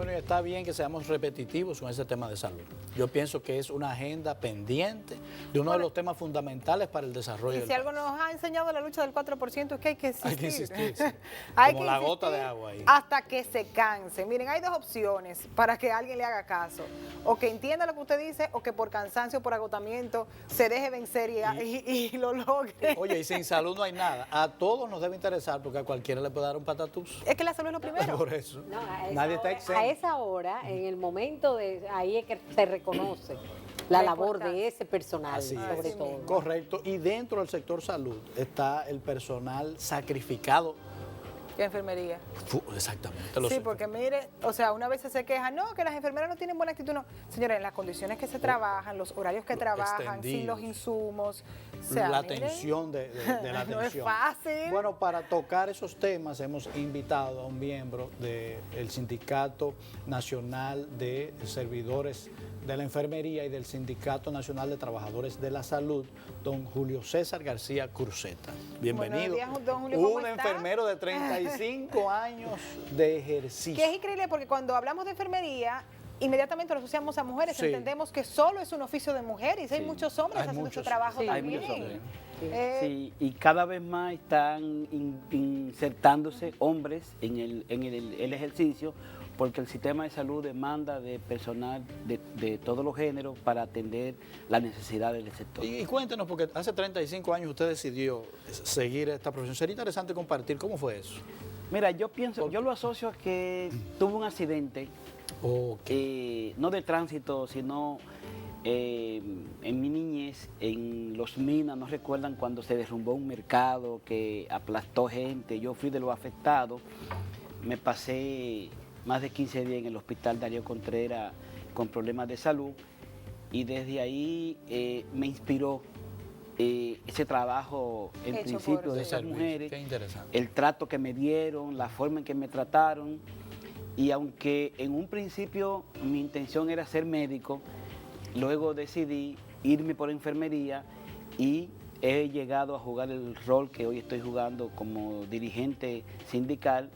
Bueno, y está bien que seamos repetitivos con ese tema de salud. Yo pienso que es una agenda pendiente de uno de los temas fundamentales para el desarrollo Y del si algo país. nos ha enseñado la lucha del 4% es que hay que insistir. Hay que insistir, sí. Hay Como que la gota insistir de agua ahí. hasta que se canse. Miren, hay dos opciones para que alguien le haga caso. O que entienda lo que usted dice, o que por cansancio, por agotamiento, se deje vencer y lo logre. Oye, y sin salud no hay nada. A todos nos debe interesar porque a cualquiera le puede dar un patatús. Es que la salud es lo primero. Por eso. No, Nadie está exento. a esa hora, en el momento de ahí es que se reconoce la La labor importancia. de ese personal, Así es. sobre Así todo. mismo. Correcto. Y dentro del sector salud está el personal sacrificado. ¿Qué enfermería? Exactamente. Sí, porque mire, o sea, una vez se queja, no, que las enfermeras no tienen buena actitud, no. Señores, en las condiciones que se trabajan, los horarios que trabajan, sin los extendidos. insumos, o sea, la miren, atención de la no es atención. fácil. Bueno, para tocar esos temas hemos invitado a un miembro del Sindicato Nacional de Servidores de la Enfermería y del Sindicato Nacional de Trabajadores de la Salud, don Julio César García Cruzeta. Bienvenido. Buenos días, don Julio, ¿cómo un está? enfermero de 35 años de ejercicio. Que es increíble porque cuando hablamos de enfermería, inmediatamente lo asociamos a mujeres, Sí. entendemos que solo es un oficio de mujeres, hay Sí. muchos hombres Hay haciendo muchos, ese trabajo sí. Hay también. muchos hombres. Sí. Sí, y cada vez más están insertándose hombres en el ejercicio, porque el sistema de salud demanda de personal de todos los géneros para atender las necesidades del sector. Y cuéntenos, porque hace 35 años usted decidió seguir esta profesión. Sería interesante compartir cómo fue eso. Mira, yo lo asocio a que tuve un accidente, no de tránsito, sino en mi niñez, en Los Minas, ¿no recuerdan cuando se derrumbó un mercado que aplastó gente? Yo fui de los afectados, me pasé más de 15 días en el hospital Darío Contreras con problemas de salud y desde ahí me inspiró ese trabajo en Hecho principio por de esas servicio. mujeres, Qué interesante. el trato que me dieron, la forma en que me trataron, y aunque en un principio mi intención era ser médico, luego decidí irme por enfermería y he llegado a jugar el rol que hoy estoy jugando como dirigente sindical,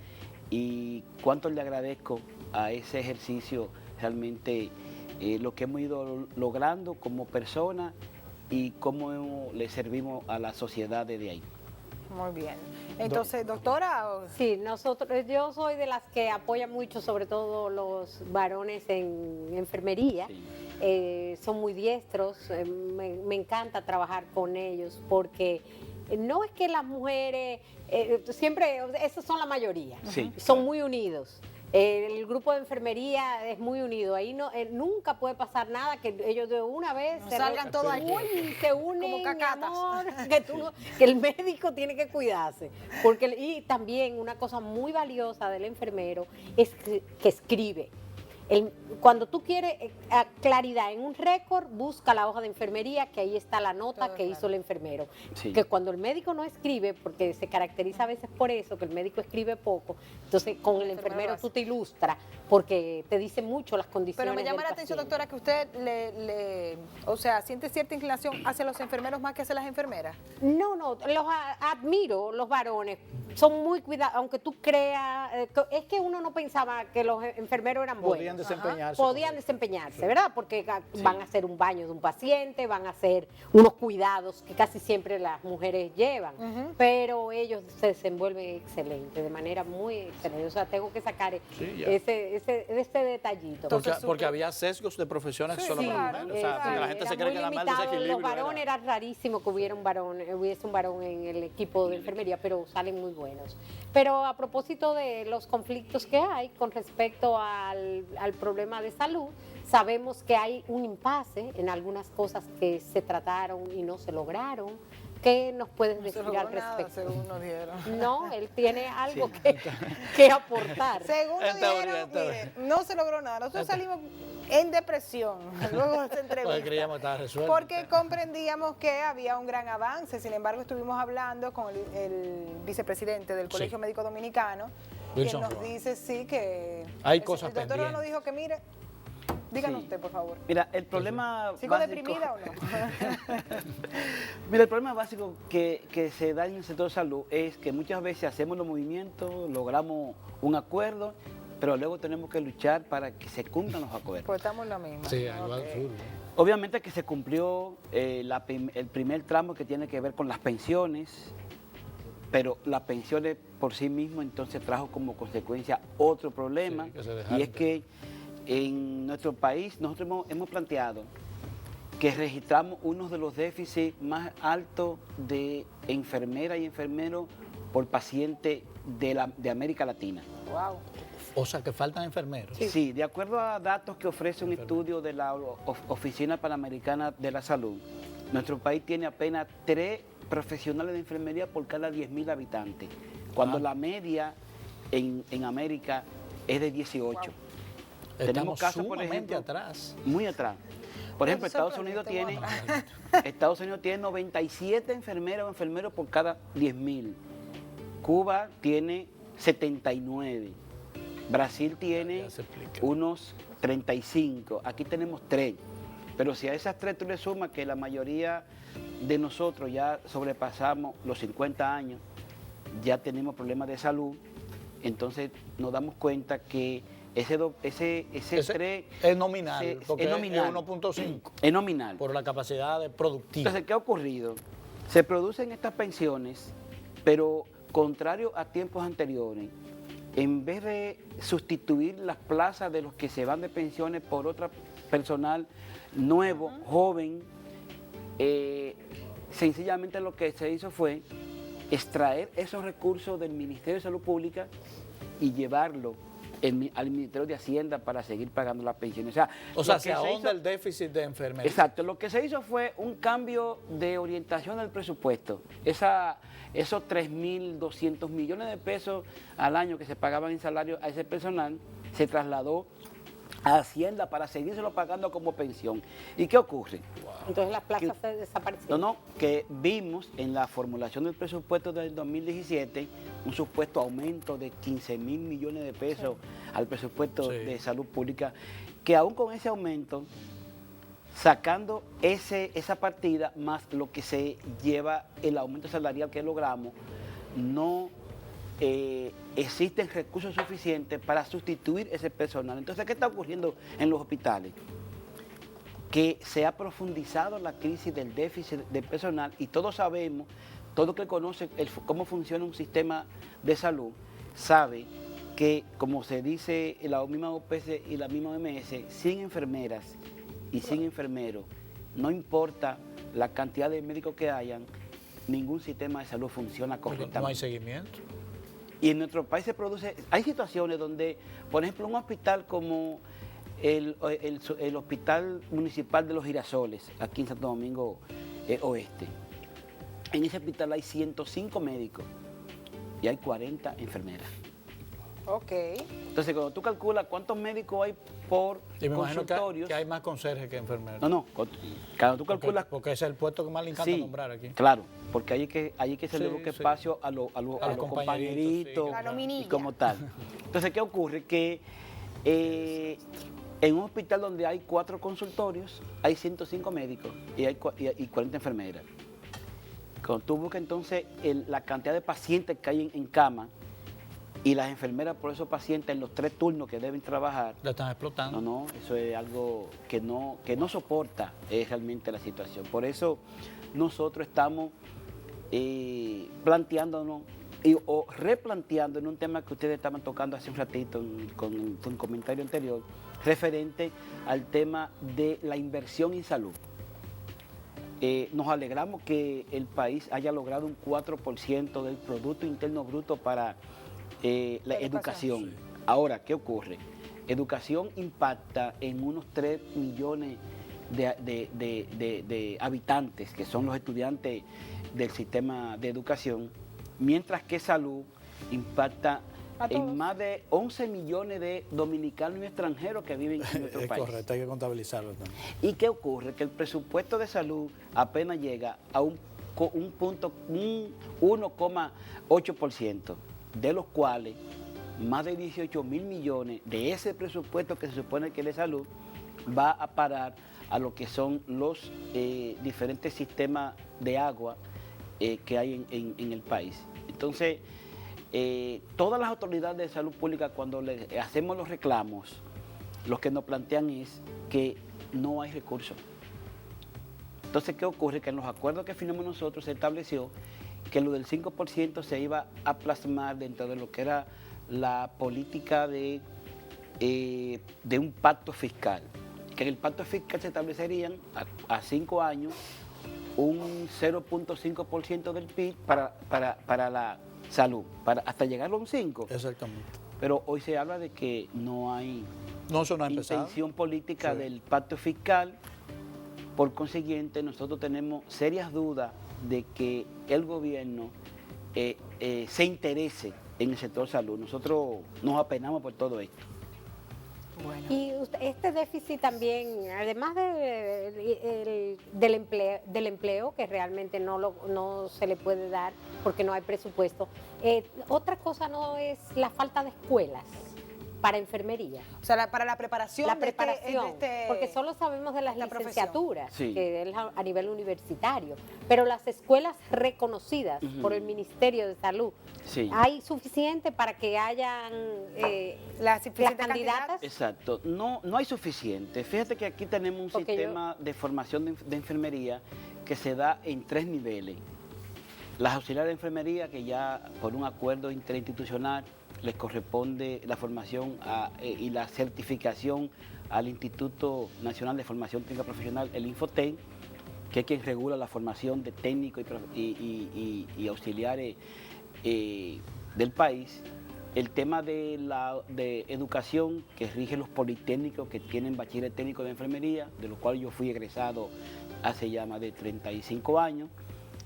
y cuánto le agradezco a ese ejercicio realmente lo que hemos ido logrando como persona y cómo le servimos a la sociedad desde ahí. Muy bien. Entonces, doctora, Sí, yo soy de las que apoya mucho, sobre todo los varones en enfermería. Sí. Son muy diestros, me encanta trabajar con ellos porque no es que las mujeres, siempre, esos son la mayoría, Sí, son muy unidos. El grupo de enfermería es muy unido, ahí no, nunca puede pasar nada, que ellos de una vez No salgan todos allí. se unen, Como mi cacatas. amor, que el médico tiene que cuidarse. Y también una cosa muy valiosa del enfermero es que escribe. Cuando tú quieres claridad en un récord, busca la hoja de enfermería, que ahí está la nota Todo que claro. hizo el enfermero. Sí. Que cuando el médico no escribe, porque se caracteriza a veces por eso, que el médico escribe poco, entonces con el enfermero hace. tú te ilustras, porque te dice mucho las condiciones. pero me llama del la atención, paciente. doctora, que usted o sea, siente cierta inclinación hacia los enfermeros más que hacia las enfermeras. No, admiro los varones, son muy cuidados, aunque tú creas, es que uno no pensaba que los enfermeros eran Podían buenos. desempeñarse. Podían desempeñarse, ¿verdad? Porque van a hacer un baño de un paciente, van a hacer unos cuidados que casi siempre las mujeres llevan, pero ellos se desenvuelven excelente, de manera muy excelente. O sea, tengo que sacar Sí, ya. ese detallito. Porque había sesgos de profesiones Sí, solo para claro, mujeres. O sea, porque la gente Era se cree muy que nada más el limitado. desequilibrio. Los varones era rarísimo que hubiese un varón en el equipo de enfermería, pero salen muy buenos. Pero a propósito de los conflictos que hay con respecto al problema de salud, sabemos que hay un impasse en algunas cosas que se trataron y no se lograron. ¿Qué nos puedes No se decir logró al nada, respecto? según nos dijeron. No, él tiene algo que aportar. Según nos En teoría, dijeron, en teoría. mire, no se logró nada. Nosotros salimos en depresión luego de esta Porque entrevista. creíamos que estaba resuelto. Porque comprendíamos que había un gran avance. Sin embargo, estuvimos hablando con el vicepresidente del Colegio Médico Dominicano, Wilson quien nos Roa. dice, sí, que Hay cosas el doctor nos pendientes. dijo que, mire, díganos Sí. usted, por favor. Mira, el problema ¿Sigo básico- deprimida o no? Mira, el problema básico que se da en el sector salud es que muchas veces hacemos los movimientos, logramos un acuerdo pero luego tenemos que luchar para que se cumplan los acuerdos. Pues estamos en lo mismo. Sí, algo Ok. absurdo. Obviamente que se cumplió el primer tramo que tiene que ver con las pensiones, pero las pensiones por sí mismo entonces trajo como consecuencia otro problema, Sí, que se dejaron y es que en nuestro país nosotros hemos planteado que registramos uno de los déficits más altos de enfermeras y enfermeros por paciente de América Latina. Wow. O sea, que faltan enfermeros. Sí, de acuerdo a datos que ofrece un estudio de la Oficina Panamericana de la Salud, nuestro país tiene apenas 3 profesionales de enfermería por cada 10.000 habitantes, cuando la media en América es de 18. Estamos casos, por sumamente ejemplo, atrás. muy atrás. Por ejemplo, Eso Estados Unidos tiene sorprendente, Estados Unidos tiene 97 enfermeras o enfermeros por cada 10.000. Cuba tiene 79. Brasil tiene Ya se explica. unos 35. Aquí tenemos 3. Pero si a esas 3 tú le sumas que la mayoría de nosotros ya sobrepasamos los 50 años, ya tenemos problemas de salud, entonces nos damos cuenta que ese 3 es nominal, porque es nominal. es 1.5 Es nominal. por la capacidad de productiva. Entonces, ¿qué ha ocurrido? Se producen estas pensiones, pero contrario a tiempos anteriores, en vez de sustituir las plazas de los que se van de pensiones por otro personal nuevo, joven, sencillamente lo que se hizo fue extraer esos recursos del Ministerio de Salud Pública y llevarlo al Ministerio de Hacienda para seguir pagando las pensiones. O sea, lo que se ahonda hizo- el déficit de enfermería. Exacto, lo que se hizo fue un cambio de orientación del presupuesto. Esos 3.200 millones de pesos al año que se pagaban en salario a ese personal se trasladó a Hacienda para seguírselo pagando como pensión. ¿Y qué ocurre? Entonces las plazas se desaparecieron. No, que vimos en la formulación del presupuesto del 2017 un supuesto aumento de 15.000 millones de pesos al presupuesto Sí. de salud pública, que aún con ese aumento, sacando esa partida más lo que se lleva el aumento salarial que logramos, no existen recursos suficientes para sustituir ese personal. Entonces, ¿qué está ocurriendo en los hospitales? Que se ha profundizado la crisis del déficit de personal y todos sabemos, todo el que conoce cómo funciona un sistema de salud, sabe que, como se dice en la misma OPS y la misma OMS, sin enfermeras y sin enfermeros, no importa la cantidad de médicos que hayan, ningún sistema de salud funciona Porque correctamente. no hay seguimiento. Y en nuestro país se produce, hay situaciones donde, por ejemplo, un hospital como el Hospital Municipal de los Girasoles, aquí en Santo Domingo Oeste, en ese hospital hay 105 médicos y hay 40 enfermeras. Ok. Entonces, cuando tú calculas cuántos médicos hay por Y me imagino consultorios, que hay más conserjes que enfermeros. no, cuando tú Porque, calculas... porque ese es el puesto que más le encanta Sí, nombrar aquí. claro, porque hay que se le Sí, busca sí. espacio a los compañeritos, compañeritos sí, La nominilla. y como tal. Entonces, ¿qué ocurre? Que en un hospital donde hay 4 consultorios, hay 105 médicos y hay 40 enfermeras. Cuando tú buscas entonces la cantidad de pacientes que hay en cama y las enfermeras por esos pacientes en los 3 turnos que deben trabajar, Lo están explotando. no, eso es algo que no soporta realmente la situación. Por eso nosotros estamos planteándonos o replanteando en un tema que ustedes estaban tocando hace un ratito con un comentario anterior, referente al tema de la inversión en salud. Nos alegramos que el país haya logrado un 4% del Producto Interno Bruto para la educación. Ahora, ¿qué ocurre? Educación impacta en unos 3 millones de habitantes, que son los estudiantes del sistema de educación, mientras que salud impacta A todos. en más de 11 millones de dominicanos y extranjeros que viven en nuestro Es país. correcto, hay que contabilizarlo también. ¿Y qué ocurre? Que el presupuesto de salud apenas llega a un 1,8%, de los cuales más de 18.000 millones de ese presupuesto que se supone que es de salud va a parar a lo que son los diferentes sistemas de agua que hay en el país. Entonces, todas las autoridades de salud pública, cuando le hacemos los reclamos, lo que nos plantean es que no hay recursos. Entonces, ¿qué ocurre? Que en los acuerdos que firmamos nosotros se estableció que lo del 5% se iba a plasmar dentro de lo que era la política de un pacto fiscal. Que en el pacto fiscal se establecerían a 5 años un 0.5% del PIB para la salud, hasta llegar a un 5%. Exactamente. Pero hoy se habla de que no hay Eso no ha empezado. intención política Sí. del pacto fiscal. Por consiguiente, nosotros tenemos serias dudas de que el gobierno se interese en el sector salud. Nosotros nos apenamos por todo esto. Bueno. Y este déficit también, además del empleo, que realmente no se le puede dar porque no hay presupuesto, otra cosa no es la falta de escuelas para enfermería. O sea, para la preparación, La preparación, porque solo sabemos de las esta profesión. licenciaturas, Sí. que es a nivel universitario, pero las escuelas reconocidas por el Ministerio de Salud, Sí. ¿hay suficiente para que hayan Las las suficientes candidatas? Exacto, no hay suficiente. Fíjate que aquí tenemos un Porque sistema de formación de enfermería que se da en 3 niveles. Las auxiliares de enfermería, que ya por un acuerdo interinstitucional les corresponde la formación y la certificación al Instituto Nacional de Formación Técnica Profesional, el Infoten, que es quien regula la formación de técnicos y auxiliares del país. El tema de educación, que rige los politécnicos que tienen bachiller técnico de enfermería, de lo cual yo fui egresado hace ya más de 35 años,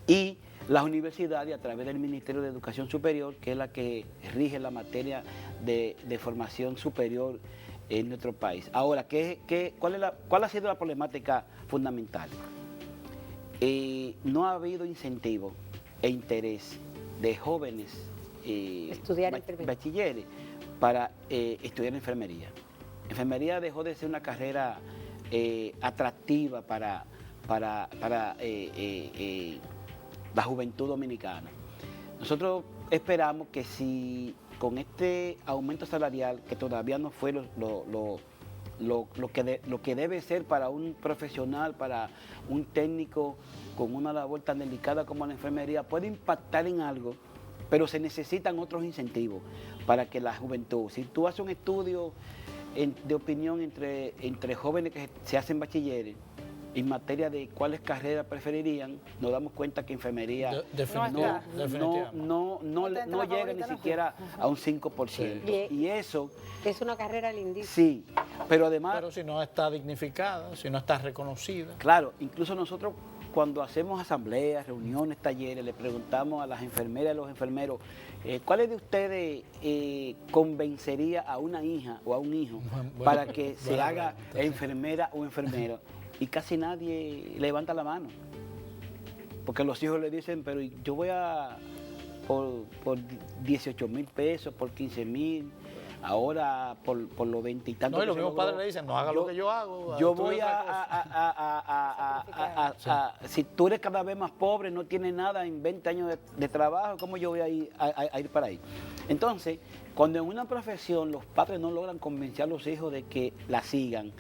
y las universidades a través del Ministerio de Educación Superior, que es la que rige la materia de formación superior en nuestro país. Ahora, ¿cuál ha sido la problemática fundamental? No ha habido incentivo e interés de jóvenes Estudiar enfermería. bachilleres para estudiar enfermería. Enfermería dejó de ser una carrera atractiva para la juventud dominicana. Nosotros esperamos que si con este aumento salarial, que todavía no fue lo que debe ser para un profesional, para un técnico con una labor tan delicada como la enfermería, puede impactar en algo, pero se necesitan otros incentivos para que la juventud, si tú haces un estudio de opinión entre jóvenes que se hacen bachilleres, en materia de cuáles carreras preferirían, nos damos cuenta que enfermería no llega ni siquiera a un 5%. Sí. Y eso, Es una carrera lindísima. sí, pero además, Pero si no está dignificada, si no está reconocida. claro, incluso nosotros cuando hacemos asambleas, reuniones, talleres, le preguntamos a las enfermeras y a los enfermeros, ¿cuáles de ustedes convencería a una hija o a un hijo para que se haga enfermera o enfermero? Y casi nadie levanta la mano. Porque los hijos le dicen, pero yo voy por 18,000 pesos, por 15,000, ahora por los 20 y tantos. No, y los mismos padres le dicen, no haga lo que yo hago. Yo estudie voy otra cosa. si tú eres cada vez más pobre, no tienes nada en 20 años de trabajo, ¿cómo yo voy a ir para ahí? Entonces, cuando en una profesión los padres no logran convencer a los hijos de que la sigan,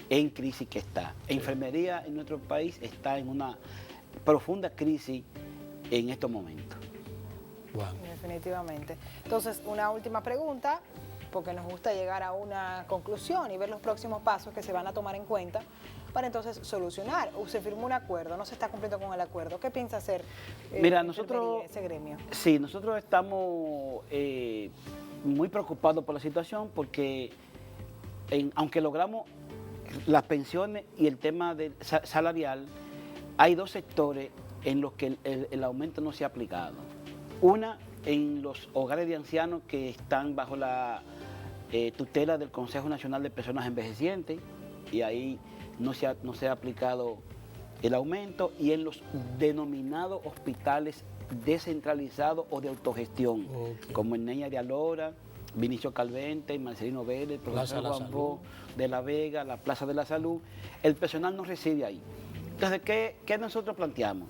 en crisis que está. Enfermería en nuestro país está en una profunda crisis en estos momentos. Wow. Definitivamente. Entonces, una última pregunta, porque nos gusta llegar a una conclusión y ver los próximos pasos que se van a tomar en cuenta para entonces solucionar. Se firmó un acuerdo, no se está cumpliendo con el acuerdo. ¿Qué piensa hacer Mira, nosotros, ese gremio? Sí, nosotros estamos muy preocupados por la situación porque aunque logramos las pensiones y el tema salarial, hay 2 sectores en los que el aumento no se ha aplicado. Una, en los hogares de ancianos que están bajo la tutela del Consejo Nacional de Personas Envejecientes, y ahí no se ha aplicado el aumento, y en los denominados hospitales descentralizados o de autogestión, como en Neña de Alora, Vinicio Calvente, Marcelino Vélez, profesor Juan Bo de la Vega, la Plaza de la Salud. El personal no reside ahí. Entonces, ¿qué nosotros planteamos?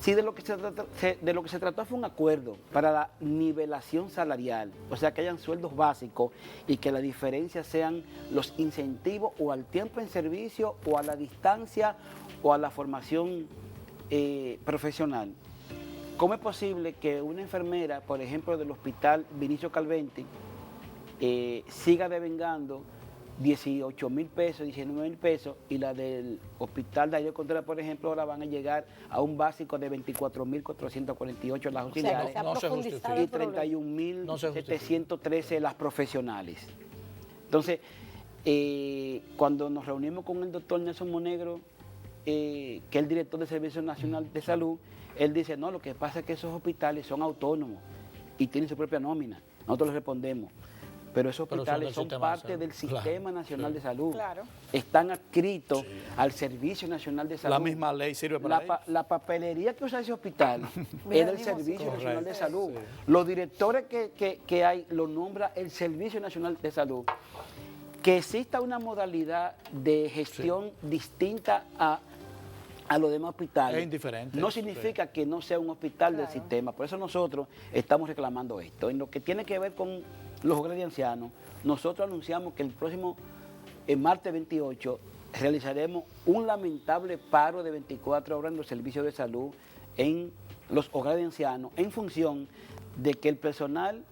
Si de lo que se trató fue un acuerdo para la nivelación salarial, o sea, que hayan sueldos básicos y que la diferencia sean los incentivos o al tiempo en servicio o a la distancia o a la formación profesional. ¿Cómo es posible que una enfermera, por ejemplo, del hospital Vinicio Calventi, siga devengando 18.000 pesos, 19.000 pesos, y la del hospital de Ayer Contreras, por ejemplo, ahora van a llegar a un básico de 24.448 las auxiliares no se justifica. y 31.713 las profesionales. Entonces, cuando nos reunimos con el doctor Nelson Monegro, que es el director del Servicio Nacional de Salud, él dice, no, lo que pasa es que esos hospitales son autónomos y tienen su propia nómina. Nosotros les respondemos, pero esos hospitales son parte del Sistema Nacional de Salud. Claro. Están adscritos al Servicio Nacional de Salud. La misma ley sirve para ellos. La papelería que usa ese hospital es del Servicio Nacional de Salud. Sí. Los directores que hay lo nombra el Servicio Nacional de Salud. Que exista una modalidad de gestión distinta a los demás hospitales, es indiferente, no significa que no sea un hospital del sistema. Por eso nosotros estamos reclamando esto. En lo que tiene que ver con los hogares de ancianos, nosotros anunciamos que el próximo martes 28 realizaremos un lamentable paro de 24 horas en los servicios de salud en los hogares de ancianos, en función de que el personal,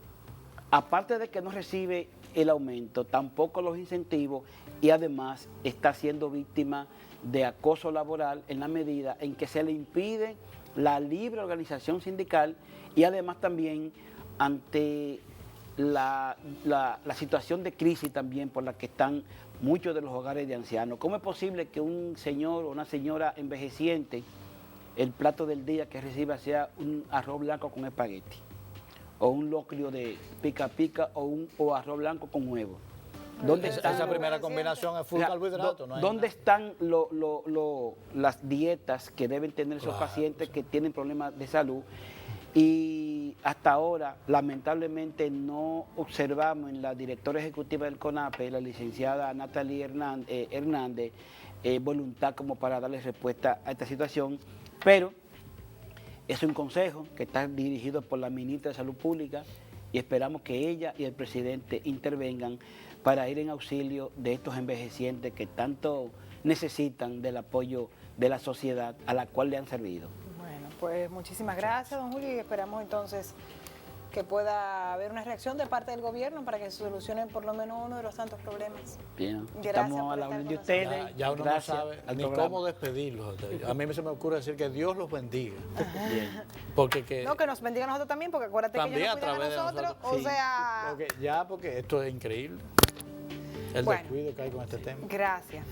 aparte de que no recibe el aumento, tampoco los incentivos, y además está siendo víctima de acoso laboral en la medida en que se le impide la libre organización sindical, y además también ante la situación de crisis también por la que están muchos de los hogares de ancianos. ¿Cómo es posible que un señor o una señora envejeciente, el plato del día que reciba sea un arroz blanco con espagueti, o un locrio de pica pica, o arroz blanco con huevo? ¿Dónde están esa primera combinación es full carbohidrato? No hay ¿Dónde nada. están las dietas que deben tener esos pacientes que tienen problemas de salud? Y hasta ahora, lamentablemente, no observamos en la directora ejecutiva del CONAPE, la licenciada Natalie Hernández, voluntad como para darle respuesta a esta situación, pero es un consejo que está dirigido por la ministra de Salud Pública, y esperamos que ella y el presidente intervengan para ir en auxilio de estos envejecientes que tanto necesitan del apoyo de la sociedad a la cual le han servido. Bueno, pues muchísimas gracias, don Julio, y esperamos entonces que pueda haber una reacción de parte del gobierno para que se solucionen por lo menos uno de los tantos problemas. Bien, Gracias estamos por a la estar orden con de ustedes. Ya uno no Gracias sabe al ni programa. cómo despedirlos. A mí se me ocurre decir que Dios los bendiga. Bien. Porque que, No, que nos bendiga a nosotros también, porque acuérdate que también ellos a nos cuidan través de a nosotros, nosotros. o Sí. sea... porque esto es increíble. El Bueno. descuido que hay con este tema. Gracias.